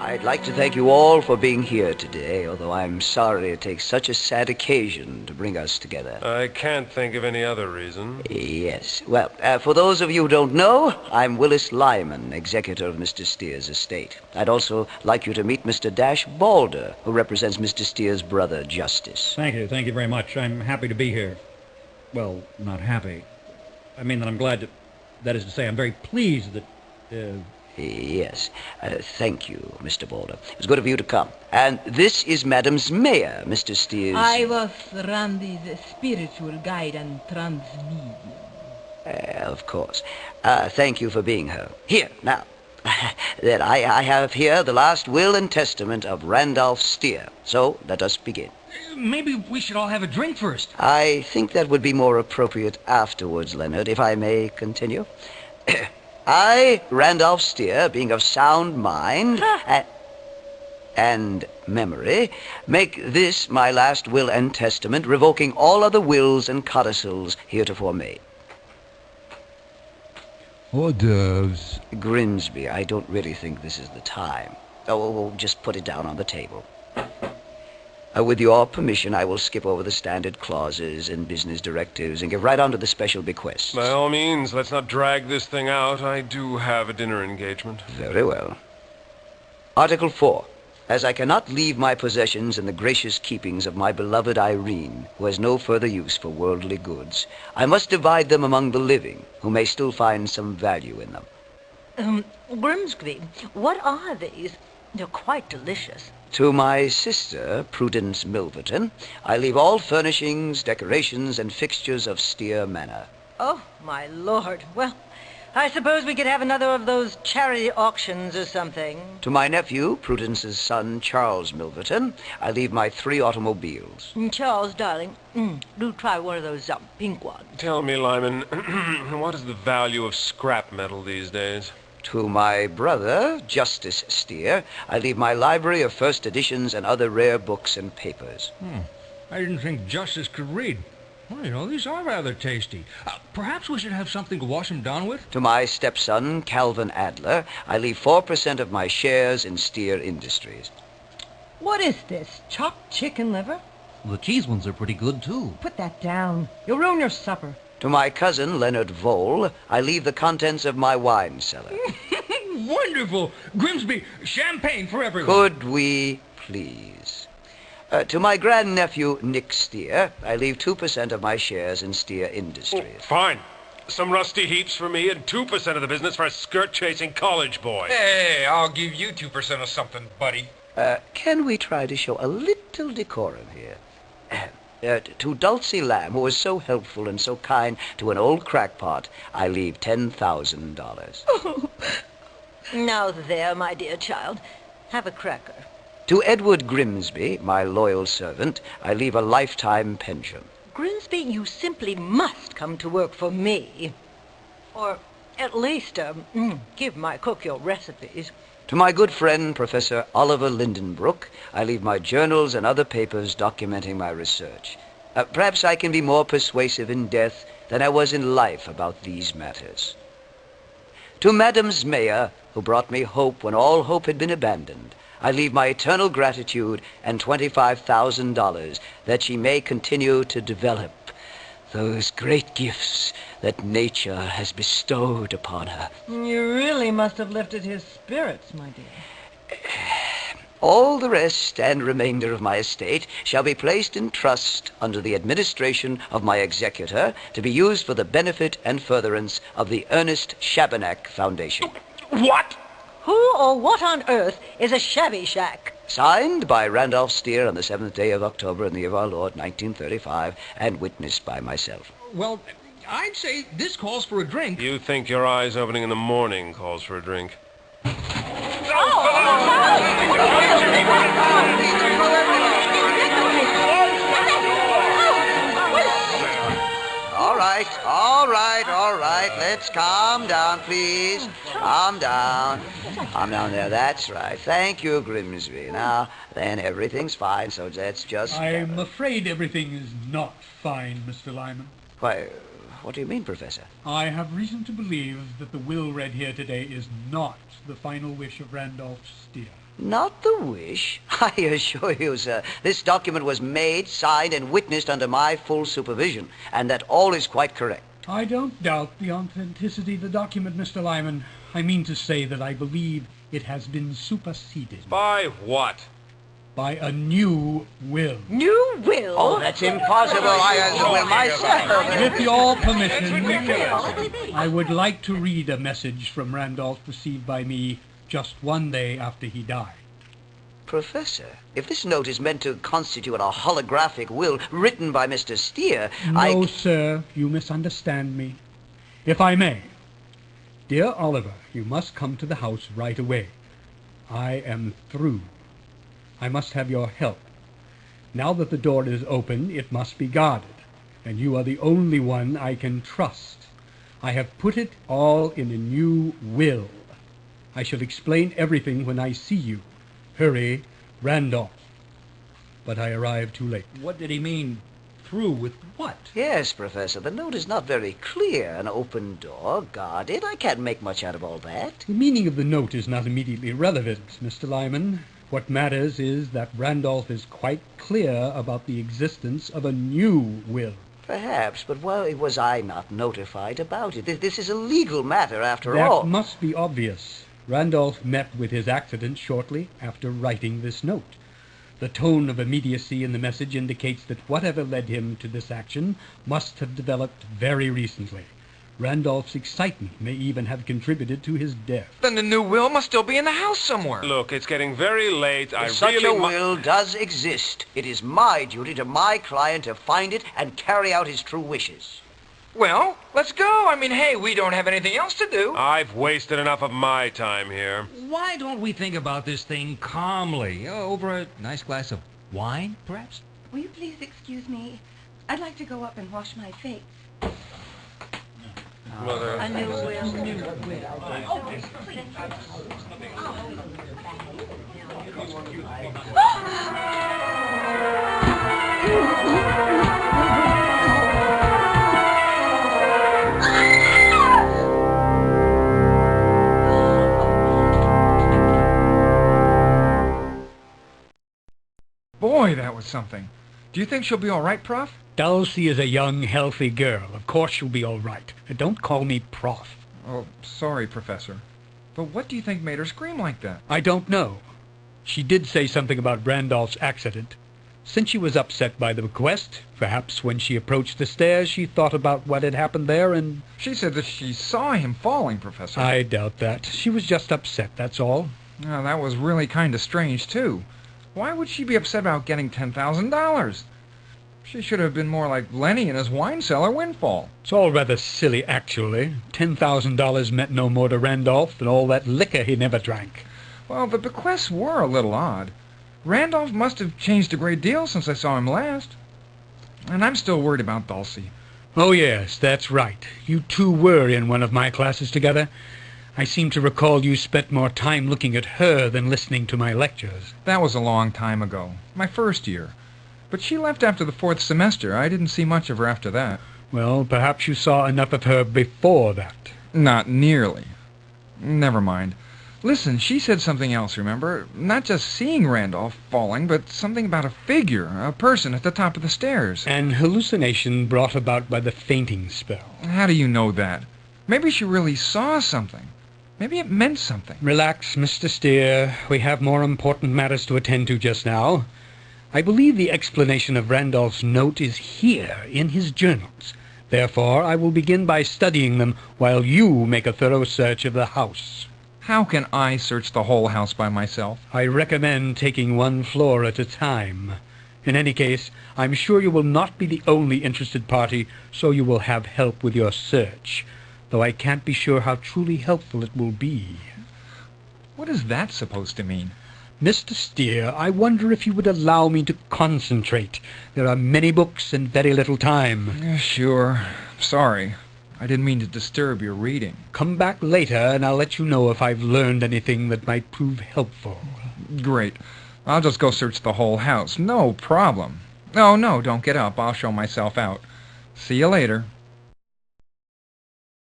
I'd like to thank you all for being here today, although I'm sorry it takes such a sad occasion to bring us together. I can't think of any other reason. Yes. Well, for those of you who don't know, I'm Willis Lyman, executor of Mr. Steer's estate. I'd also like you to meet Mr. Dash Balder, who represents Mr. Steer's brother, Justice. Thank you very much. I'm happy to be here. Well, not happy. I mean that I'm glad to... That is to say, I'm very pleased that... Yes. Thank you, Mr. Balder. It was good of you to come. And this is Madam's mayor, Mr. Steers. I was Randy's spiritual guide and transmedium. Of course. Thank you for being here. Here, now. Then I have here the last will and testament of Randolph Steer. So, let us begin. Maybe we should all have a drink first. I think that would be more appropriate afterwards, Leonard, if I may continue. I, Randolph Steer, being of sound mind and memory, make this my last will and testament, revoking all other wills and codicils heretofore made. Hors d'oeuvres. Grimsby, I don't really think this is the time. Oh, just put it down on the table. With your permission, I will skip over the standard clauses and business directives and get right on to the special bequests. By all means, let's not drag this thing out. I do have a dinner engagement. Very well. Article 4. As I cannot leave my possessions in the gracious keepings of my beloved Irene, who has no further use for worldly goods, I must divide them among the living, who may still find some value in them. Grimsby, what are these? They're quite delicious. To my sister, Prudence Milverton, I leave all furnishings, decorations, and fixtures of Steer Manor. Oh, my lord. Well, I suppose we could have another of those charity auctions or something. To my nephew, Prudence's son, Charles Milverton, I leave my 3 automobiles. Charles, darling, do try one of those pink ones. Tell me, Lyman, what is the value of scrap metal these days? To my brother, Justice Steer, I leave my library of first editions and other rare books and papers. I didn't think Justice could read. Well, these are rather tasty. Perhaps we should have something to wash them down with? To my stepson, Calvin Adler, I leave 4% of my shares in Steer Industries. What is this, chopped chicken liver? The cheese ones are pretty good, too. Put that down. You'll ruin your supper. To my cousin, Leonard Vole, I leave the contents of my wine cellar. Wonderful! Grimsby, champagne for everyone. Could we please? To my grandnephew, Nick Steer, I leave 2% of my shares in Steer Industries. Fine. Some rusty heaps for me and 2% of the business for a skirt-chasing college boy. Hey, I'll give you 2% of something, buddy. Can we try to show a little decorum here? To Dulcie Lamb, who was so helpful and so kind to an old crackpot, I leave $10,000. Oh. Now there, my dear child. Have a cracker. To Edward Grimsby, my loyal servant, I leave a lifetime pension. Grimsby, you simply must come to work for me. Or at least, give my cook your recipes. To my good friend, Professor Oliver Lindenbrook, I leave my journals and other papers documenting my research. Perhaps I can be more persuasive in death than I was in life about these matters. To Madam's mayor, who brought me hope when all hope had been abandoned, I leave my eternal gratitude and $25,000 that she may continue to develop those great gifts that nature has bestowed upon her. You really must have lifted his spirits, my dear. All the rest and remainder of my estate shall be placed in trust under the administration of my executor to be used for the benefit and furtherance of the Ernest Shabanak Foundation. What? Who or what on earth is a shabby shack? Signed by Randolph Steer on the 7th day of October in the year of our Lord, 1935, and witnessed by myself. Well, I'd say this calls for a drink. You think your eyes opening in the morning calls for a drink? All right. Let's calm down, please. Calm down. Calm down there. That's right. Thank you, Grimsby. Now, then, everything's fine, so let's just... I'm afraid everything is not fine, Mr. Lyman. Why, What do you mean, Professor? I have reason to believe that the will read here today is not the final wish of Randolph Steer. Not the wish. I assure you, sir, this document was made, signed, and witnessed under my full supervision, and that all is quite correct. I don't doubt the authenticity of the document, Mr. Lyman. I mean to say that I believe it has been superseded By what? by a new will. New will? Oh, that's impossible. I have the will myself. With your permission, I would like to read a message from Randolph received by me just one day after he died. Professor, if this note is meant to constitute a holographic will written by Mr. Steer, No, sir, you misunderstand me. If I may. Dear Oliver, you must come to the house right away. I am through. I must have your help. Now that the door is open, it must be guarded, and you are the only one I can trust. I have put it all in a new will. I shall explain everything when I see you. Hurry, Randolph. But I arrived too late. What did he mean, through with what? Yes, Professor, the note is not very clear. An open door, guarded. I can't make much out of all that. The meaning of the note is not immediately relevant, Mr. Lyman. What matters is that Randolph is quite clear about the existence of a new will. Perhaps, but why was I not notified about it? This is a legal matter, after That all. must be obvious. Randolph met with his accident shortly after writing this note. The tone of immediacy in the message indicates that whatever led him to this action must have developed very recently. Randolph's excitement may even have contributed to his death. Then the new will must still be in the house somewhere. Look, it's getting very late. If such a will does exist, it is my duty to my client to find it and carry out his true wishes. Well, let's go. I mean, hey, we don't have anything else to do. I've wasted enough of my time here. Why don't we think about this thing calmly? Over a nice glass of wine, perhaps? Will you please excuse me? I'd like to go up and wash my face. Mother. A new will. Boy, that was something. Do you think she'll be all right, Prof? Dulcie is a young, healthy girl. Of course she'll be all right. Don't call me Prof. Oh, sorry, Professor. But what do you think made her scream like that? I don't know. She did say something about Randolph's accident. Since she was upset by the bequest, perhaps when she approached the stairs she thought about what had happened there and... She said that she saw him falling, Professor. I doubt that. She was just upset, that's all. Now, that was really kind of strange, too. Why would she be upset about getting $10,000? She should have been more like Lenny and his wine cellar windfall. It's all rather silly, actually. $10,000 meant no more to Randolph than all that liquor he never drank. Well, the bequests were a little odd. Randolph must have changed a great deal since I saw him last. And I'm still worried about Dulcie. Oh, yes, that's right. You two were in one of my classes together. I seem to recall you spent more time looking at her than listening to my lectures. That was a long time ago. My first year. But she left after the 4th semester. I didn't see much of her after that. Well, perhaps you saw enough of her before that. Not nearly. Never mind. Listen, she said something else, remember? Not just seeing Randolph falling, but something about a figure, a person at the top of the stairs. An hallucination brought about by the fainting spell. How do you know that? Maybe she really saw something. Maybe it meant something. Relax, Mr. Steer. We have more important matters to attend to just now. I believe the explanation of Randolph's note is here in his journals. Therefore, I will begin by studying them while you make a thorough search of the house. How can I search the whole house by myself? I recommend taking one floor at a time. In any case, I'm sure you will not be the only interested party, so you will have help with your search, though I can't be sure how truly helpful it will be. What is that supposed to mean? Mr. Steer, I wonder if you would allow me to concentrate. There are many books and very little time. Yeah, sure. Sorry. I didn't mean to disturb your reading. Come back later and I'll let you know if I've learned anything that might prove helpful. Great. I'll just go search the whole house. No problem. Oh, no, don't get up. I'll show myself out. See you later.